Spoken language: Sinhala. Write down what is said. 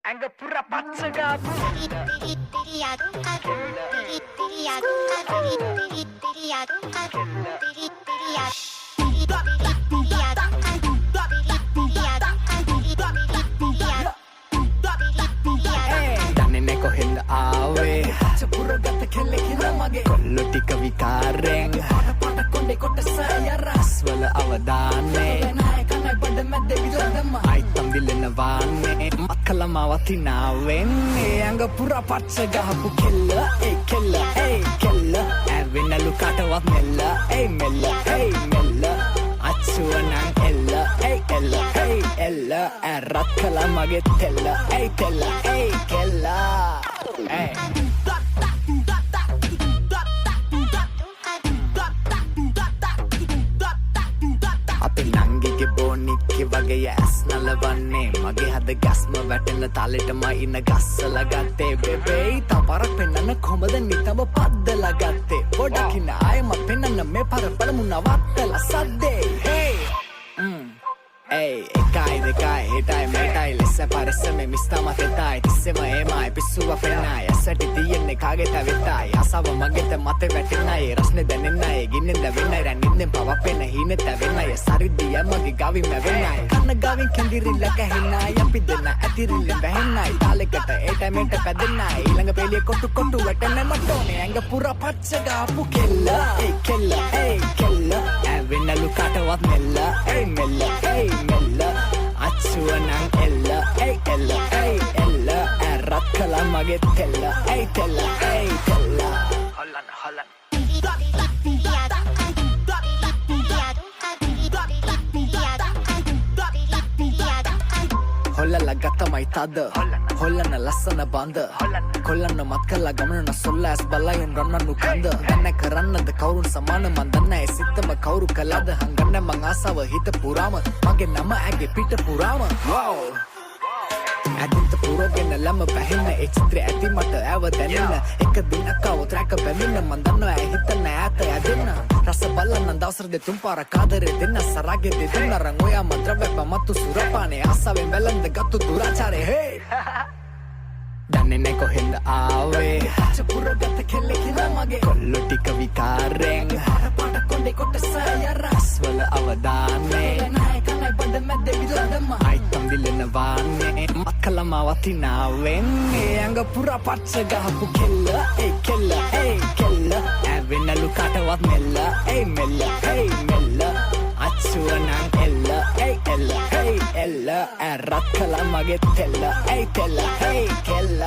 ඇඟ පුර පච්චගාපු දන්නේ කොහෙන්ද ආවේ චපුරගත කෙල්ලෙක් හිනා මගේ කොල්ලෝ ටික විකාරෙන් පාට කොණ්ඩේ කොටස යරස්වල අවදානේ කනයි බඩ මැද විලදම අයිතම් දිලන වාන්නේ මක්කලම වතිනාවෙන් ඇඟ පුර පච්ච ගහපු කෙල්ල ඒ කෙල්ල ඒ කෙල්ල ඇවෙනලු කටවත් මෙල්ල ඒ මෙල්ල ඒ මෙල්ල අච්චුවනං එල්ල ඒ එල්ල ඒ එල්ල ඇරත් කලා මගේ තෙල්ල ඒ තෙල්ල ඒ කෙල්ල ඒ අපේ නංගිගේ බෝනික්කේ වගේ ඇස් නලවන්නේ මගේ හද ගස්ම වැටෙන තාලෙටම ඉන්න ගස්සලා ගත්තේ බෙබේ තවරක් පෙන්නන්න කොහමද නිතම පද්දලා ගත්තේ පොඩකින් ආයෙම පෙන්නන්න මේ පර බලමු නවත්තලා සද්දේ හේ Ey, එකයි දෙකයි හිටයි මේටයි ලෙස පරිස්සමේ මිස්තා මතෙතයි තිස්සෙම ඒමයි පිස්සුව පෙන්නයි ඇසට තියෙන්නේ කාගේ තවෙතයි අසව මගෙත මත වැටෙන්නයි රස්නේ දැනෙන්නයි ගින්නෙන් දැවෙන්නයි රැඳින්නෙන් පව පෙන්න හීනෙ තැවෙන්නයි සරිද්දිය මගේ ගවින් මැවෙන්නයි කන්න ගවින් කෙන්දිරිල්ල කැහෙන්නයි අපි දෙන්න ඇතිරිල්ලෙන් වැහෙන්නයි තාලෙකට ඒට මේට පැදෙන්නයි ඊළඟ පෙළිය කොටු කොටු වැටෙන්න මට ඕනේ ඇඟ පුර පච්ච ගාපු කෙල්ල ඒ කෙල්ල ඒ කෙල්ල ඇවෙන්නලු කටවත් මෙල්ල ඒ මෙල්ල ඒ මෙල්ල අච්චුවනං එල්ල ඒ එල්ල ඒ එල්ල ඇරත් කලා මගේ තෙල්ල ඒ තෙල්ල ඒ තෙල්ල හොල්ලන්න හොල්ලන්න හොල්ලලා ගත්තමයි තද හොල්ලන්න ලස්සන බඳ කොල්ලන්න මත් කල්ලා ගමනන සොල්ල ඇස් බලයුන් රන්නන්නු කන්ද දැන්න කරන්නද කවුරුන් සමාන මන් දන්න ඒ සිත්තම කවුරු කලාද හංගන්න මං ආසාව හිත පුරාම මගේ නම ඇගේ පිට පුරාම ඇතින්ත පුරෝගෙන ලම පැහෙන්න ඒ චිත්‍රය ඇති මට ඇව දැනෙන්න එක දිනක් අවුත් රැක බැමින්න මන් දන්නවා ඇ හිතන්න ඈත ඇදෙන්න රස බලන්න දවසර දෙතුන් පාර කාදරේ දෙන්න සරාගේ දෙදෙන්න රං ඔයා මන්ත්‍රවැප මත්තු සුරපානේ ආසාවෙන් බැලන්ද ගත්තු දුරාචාරේ හේ දන්නේ කොහෙන්ද ආවේ චපුරගත කෙල්ලෙක් හිනා මගේ කොල්ලෝ ටික විකාරෙන් පාට කොණ්ඩේ කොටස යරස්වල අවදානේ කනයි බඩ මැද විලදම අයිතම් දිලන වාන්නේ මක්කලම වතිනාවෙන් ඇඟ පුර පච්ච ගහපු කෙල්ල ඒ කෙල්ල ඒ කෙල්ල ඇවෙනලු කටවත් මෙල්ල ඒ මෙල්ල ඒ මෙල්ල අච්චුවනං එල්ල ඒ එල්ල ඒ එල්ල ඇරත් කලා මගේ තෙල්ල ඒ තෙල්ල ඒ කෙල්ල